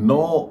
9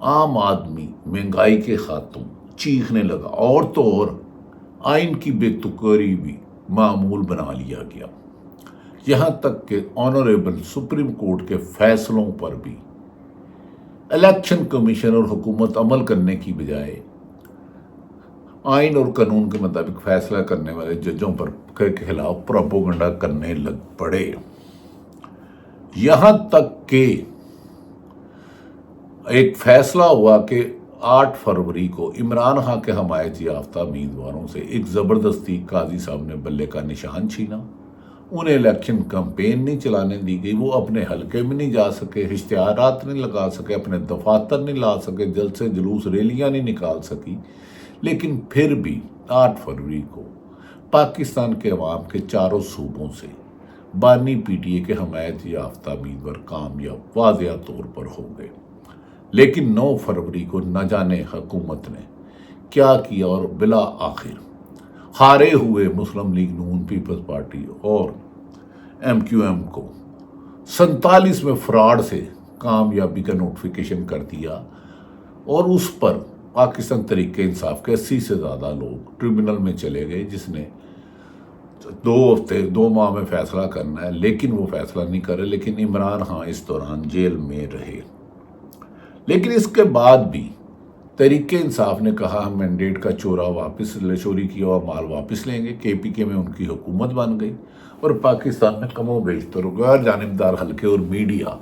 عام آدمی مہنگائی کے خاتون چیخنے لگا، اور تو اور آئین کی بے تکری بھی معمول بنا لیا گیا، یہاں تک کہ آنریبل سپریم کورٹ کے فیصلوں پر بھی الیکشن کمیشن اور حکومت عمل کرنے کی بجائے آئین اور قانون کے مطابق فیصلہ کرنے والے ججوں پر کے خلاف پروپیگنڈا کرنے لگ پڑے، یہاں تک کہ ایک فیصلہ ہوا کہ 8 فروری کو عمران خان کے حمایت یافتہ امیدواروں سے ایک زبردستی قاضی صاحب نے بلے کا نشان چھینا، انہیں الیکشن کمپین نہیں چلانے دی گئی، وہ اپنے حلقے میں نہیں جا سکے، اشتہارات نہیں لگا سکے، اپنے دفاتر نہیں لا سکے، جلسے جلوس ریلیاں نہیں نکال سکی، لیکن پھر بھی 8 فروری کو پاکستان کے عوام کے چاروں صوبوں سے بانی پی ٹی اے کے حمایت یافتہ امیدوار کامیاب واضح طور پر ہو گئے۔ لیکن 9 فروری کو نہ جانے حکومت نے کیا کیا اور بلا آخر ہارے ہوئے مسلم لیگ نون پیپلز پارٹی اور ایم کیو ایم کو 47 میں فراڈ سے کامیابی کا نوٹیفیکیشن کر دیا، اور اس پر پاکستان تحریک انصاف کے 80 سے زیادہ لوگ ٹریبونل میں چلے گئے، جس نے 2 ماہ میں فیصلہ کرنا ہے، لیکن وہ فیصلہ نہیں کرے، لیکن عمران خان اس دوران جیل میں رہے۔ لیکن اس کے بعد بھی تحریک انصاف نے کہا ہم مینڈیٹ کا چوری کیا ہوا مال واپس لیں گے، کے پی کے میں ان کی حکومت بن گئی، اور پاکستان میں کم و بیش غیر جانبدار حلقے اور میڈیا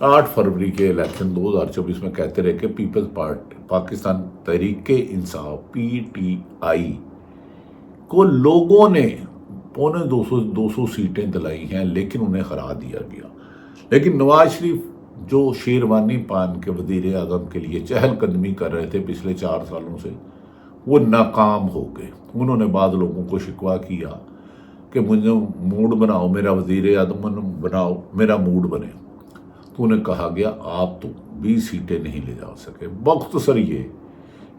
8 فروری کے الیکشن 2024 میں کہتے رہے کہ Peoples party Pakistan Tehreek Insaf P T I کو لوگوں نے 200 سیٹیں دلائی ہیں، لیکن انہیں ہرا دیا گیا۔ لیکن نواز شریف جو شیروانی پان کے وزیر اعظم کے لیے چہل قدمی کر رہے تھے پچھلے 4 سالوں سے، وہ ناکام ہو گئے۔ انہوں نے بعض لوگوں کو شکوہ کیا کہ مجھے موڈ بناؤ، میرا وزیر اعظم بناؤ، میرا موڈ بنے، تو انہیں کہا گیا آپ تو 20 سیٹیں نہیں لے جا سکے۔ مختصر یہ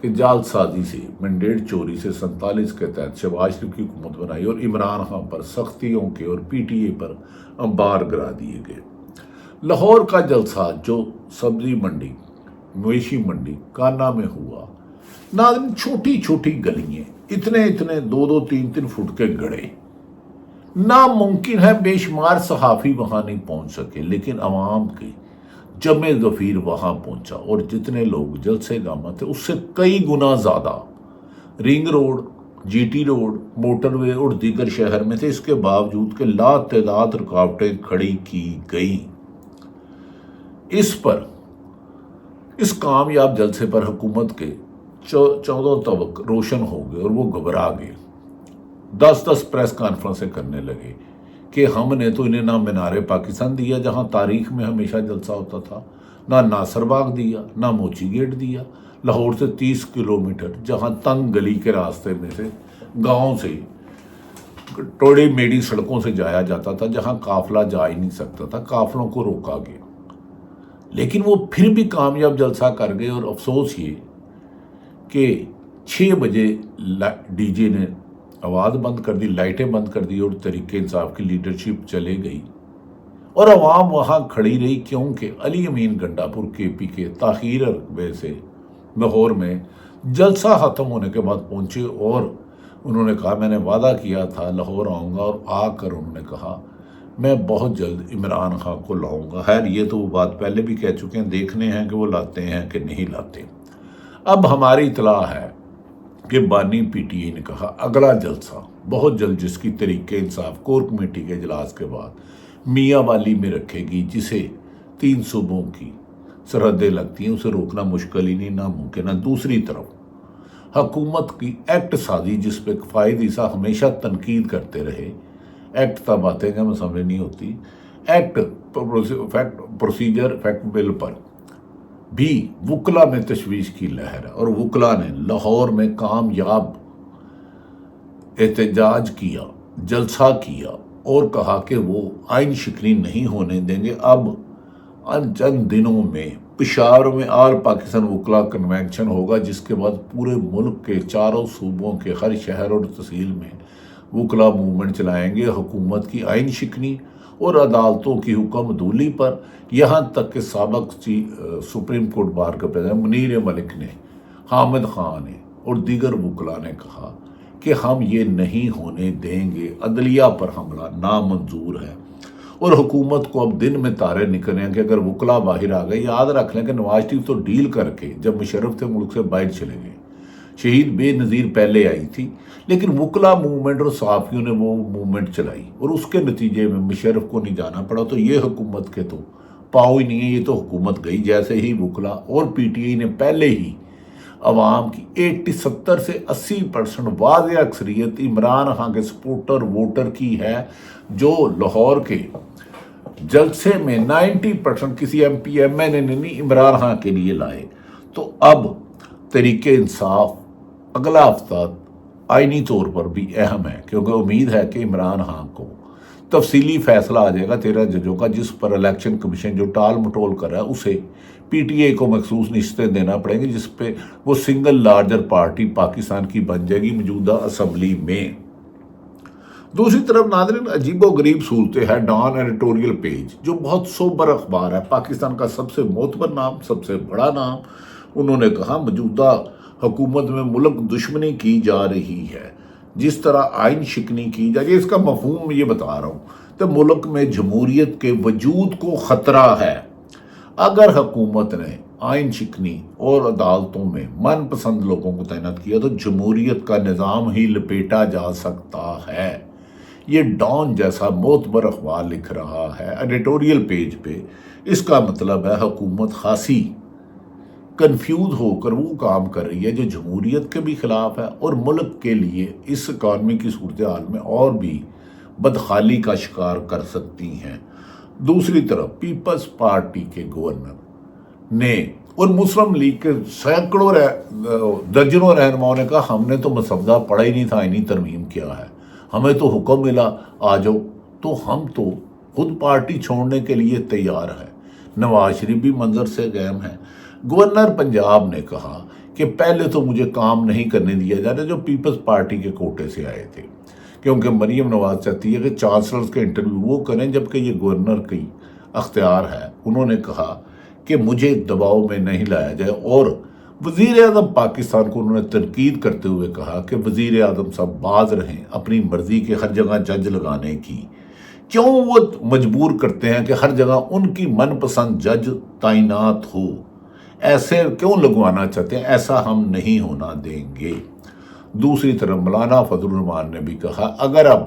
کہ جعل سازی سے، مینڈیٹ چوری سے 47 کے تحت شہباز شریف کی حکومت بنائی، اور عمران خان پر سختیوں کے اور پی ٹی اے پر انبار گرا دیے گئے۔ لاہور کا جلسہ جو سبزی منڈی، مویشی منڈی کانا میں ہوا، ناظرین چھوٹی چھوٹی گلیاں، اتنے 2-3 فٹ کے گڑھے، ناممکن ہے بے شمار صحافی وہاں نہیں پہنچ سکے، لیکن عوام کے جمع ظفیر وہاں پہنچا، اور جتنے لوگ جلسے گاما تھے اس سے کئی گنا زیادہ رنگ road, G T road, motorway اور دیگر شہر میں تھے، اس کے باوجود کہ لا تعداد رکاوٹیں کھڑی کی گئیں۔ اس کامیاب جلسے پر حکومت کے 14 طبق روشن ہو گئے، اور وہ گھبرا گئے، 10 پریس کانفرنسیں کرنے لگے کہ ہم نے تو انہیں نہ مینار پاکستان دیا جہاں تاریخ میں ہمیشہ جلسہ ہوتا تھا، نہ ناصر باغ دیا، نہ موچی گیٹ دیا، لاہور سے 30 کلومیٹر جہاں تنگ گلی کے راستے میں سے گاؤں سے ٹوڑی میڑی سڑکوں سے جایا جاتا تھا، جہاں قافلہ جا ہی نہیں سکتا تھا، قافلوں کو روکا گیا، لیکن وہ پھر بھی کامیاب جلسہ کر گئے۔ اور افسوس یہ کہ 6 بجے ڈی جے نے آواز بند کر دی، لائٹیں بند کر دی، اور تحریک انصاف کی لیڈرشپ چلے گئی، اور عوام وہاں کھڑی رہی، کیونکہ علی امین گنڈا پور کے پی کے تاخیر عربے سے لاہور میں جلسہ ختم ہونے کے بعد پہنچے، اور انہوں نے کہا میں نے وعدہ کیا تھا لاہور آؤں گا، اور آ کر انہوں نے کہا میں بہت جلد عمران خان کو لاؤں گا۔ خیر یہ تو وہ بات پہلے بھی کہہ چکے ہیں، دیکھنے ہیں کہ وہ لاتے ہیں کہ نہیں لاتے۔ اب ہماری اطلاع ہے کہ بانی پی ٹی اے نے کہا اگلا جلسہ بہت جلد، جس کی تحریک انصاف کور کمیٹی کے اجلاس کے بعد میاں والی میں رکھے گی، جسے 3 صوبوں کی سرحدیں لگتی ہیں، اسے روکنا مشکل ہی نہیں، ناممکن ہے۔ دوسری طرف حکومت کی ایکٹ سازی، جس پہ فائد عیسیٰ ہمیشہ تنقید کرتے رہے، ایکٹ تب آتے ہیں ہمیں سمجھ نہیں ہوتی، ایکٹ پروسیجر فیکٹ بل پر بھی وکلا میں تشویش کی لہر ہے، اور وکلا نے لاہور میں کامیاب احتجاج کیا، جلسہ کیا، اور کہا کہ وہ آئین شکنی نہیں ہونے دیں گے۔ اب چند دنوں میں پشاور میں آل پاکستان وکلا کنونشن ہوگا، جس کے بعد پورے ملک کے چاروں صوبوں کے ہر شہر اور تحصیل میں وکلا موومنٹ چلائیں گے، حکومت کی آئین شکنی اور عدالتوں کی حکم عدولی پر، یہاں تک کہ سابق سپریم کورٹ بار کے پریزیڈنٹ منیر ملک نے، حامد خان نے اور دیگر وکلاء نے کہا کہ ہم یہ نہیں ہونے دیں گے، عدلیہ پر حملہ نامنظور ہے۔ اور حکومت کو اب دن میں تارے نکل رہے ہیں کہ اگر وکلاء باہر آ گئے، یاد رکھ لیں کہ نواز شریف تو ڈیل کر کے جب مشرف تھے ملک سے باہر چلے گئے، شہید بے نظیر پہلے آئی تھی، لیکن وکلاء موومنٹ اور صحافیوں نے وہ موومنٹ چلائی اور اس کے نتیجے میں مشرف کو نہیں جانا پڑا۔ تو یہ حکومت کے تو پاؤں ہی نہیں ہے، یہ تو حکومت گئی جیسے ہی وکلاء اور پی ٹی آئی نے پہلے ہی عوام کی 70 سے 80% واضح اکثریت عمران خان کے سپورٹر ووٹر کی ہے، جو لاہور کے جلسے میں 90% کسی ایم پی ایم این اے نے نہیں عمران خان کے لیے لائے۔ تو اب تحریک انصاف اگلا ہفتہ آئینی طور پر بھی اہم ہے، کیونکہ امید ہے کہ عمران خان کو تفصیلی فیصلہ آ جائے گا 13 ججوں کا، جس پر الیکشن کمیشن جو ٹال مٹول کر رہا ہے اسے پی ٹی آئی کو مخصوص نشستیں دینا پڑیں گی، جس پہ وہ سنگل لارجر پارٹی پاکستان کی بن جائے گی موجودہ اسمبلی میں۔ دوسری طرف ناظرین، عجیب و غریب صورت ہے ڈان ایڈیٹوریل پیج، جو بہت سوبر اخبار ہے، پاکستان کا سب سے معتبر نام، سب سے بڑا نام۔ انہوں نے کہا موجودہ حکومت میں ملک دشمنی کی جا رہی ہے، جس طرح آئین شکنی کی جائے گی، اس کا مفہوم یہ بتا رہا ہوں، تو ملک میں جمہوریت کے وجود کو خطرہ ہے۔ اگر حکومت نے آئین شکنی اور عدالتوں میں من پسند لوگوں کو تعینات کیا تو جمہوریت کا نظام ہی لپیٹا جا سکتا ہے۔ یہ ڈان جیسا معتبر اخبار لکھ رہا ہے ایڈیٹوریل پیج پہ۔ اس کا مطلب ہے حکومت خاصی کنفیوز ہو کر وہ کام کر رہی ہے جو جمہوریت کے بھی خلاف ہے، اور ملک کے لیے اس اکانومی کی صورتحال میں اور بھی بدحالی کا شکار کر سکتی ہیں۔ دوسری طرف پیپلز پارٹی کے گورنر نے اور مسلم لیگ کے سینکڑوں درجنوں رہنماؤں نے کہا ہم نے تو مسودہ پڑھا ہی نہیں تھا، آئینی ترمیم کیا ہے، ہمیں تو حکم ملا آ جاؤ، تو ہم تو خود پارٹی چھوڑنے کے لیے تیار ہے۔ نواز شریف بھی منظر سے گیم ہے۔ گورنر پنجاب نے کہا کہ پہلے تو مجھے کام نہیں کرنے دیا جا رہا جو پیپلز پارٹی کے کوٹے سے آئے تھے، کیونکہ مریم نواز چاہتی ہے کہ چانسلرز کے انٹرویو وہ کریں، جبکہ یہ گورنر کی اختیار ہے۔ انہوں نے کہا کہ مجھے دباؤ میں نہیں لایا جائے، اور وزیر اعظم پاکستان کو انہوں نے تنقید کرتے ہوئے کہا کہ وزیر اعظم صاحب باز رہیں اپنی مرضی کے ہر جگہ جج لگانے کی، کیوں وہ مجبور کرتے ہیں کہ ہر جگہ ان کی من پسند جج تعینات ہو، ایسے کیوں لگوانا چاہتے ہیں، ایسا ہم نہیں ہونا دیں گے۔ دوسری طرف مولانا فضل الرحمان نے بھی کہا اگر اب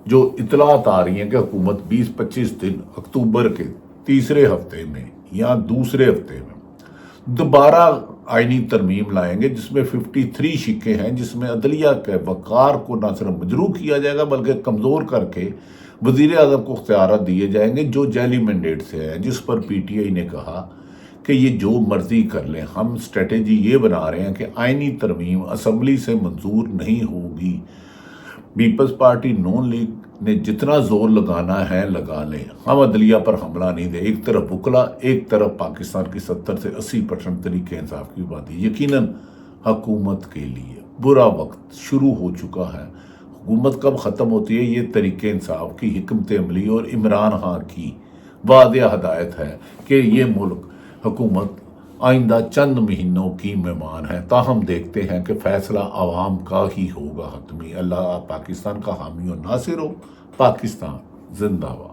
جو اطلاعات آ رہی ہیں کہ حکومت 20-25 دن اکتوبر کے تیسرے ہفتے میں یا دوسرے ہفتے میں دوبارہ آئینی ترمیم لائیں گے جس میں 53 شقیں ہیں، جس میں عدلیہ کے وقار کو نہ صرف مجروح کیا جائے گا بلکہ کمزور کر کے وزیر اعظم کو اختیارات دیے جائیں گے جو جعلی مینڈیٹ سے ہیں، جس پر پی ٹی آئی نے کہا کہ یہ جو مرضی کر لیں، ہم اسٹریٹجی یہ بنا رہے ہیں کہ آئینی ترمیم اسمبلی سے منظور نہیں ہوگی۔ پیپلز پارٹی نون لیگ نے جتنا زور لگانا ہے لگا لیں، ہم عدلیہ پر حملہ نہیں دیں۔ ایک طرف وکلا، ایک طرف پاکستان کی 70 سے 80% طریقے انصاف کی آبادی۔ یقیناً حکومت کے لیے برا وقت شروع ہو چکا ہے۔ حکومت کب ختم ہوتی ہے، یہ طریقے انصاف کی حکمت عملی اور عمران خان کی واضح ہدایت ہے کہ یہ ملک حکومت آئندہ چند مہینوں کی مہمان ہے۔ تاہم دیکھتے ہیں کہ فیصلہ عوام کا ہی ہوگا حتمی۔ اللہ پاکستان کا حامی و ناصر ہو۔ پاکستان زندہ باد۔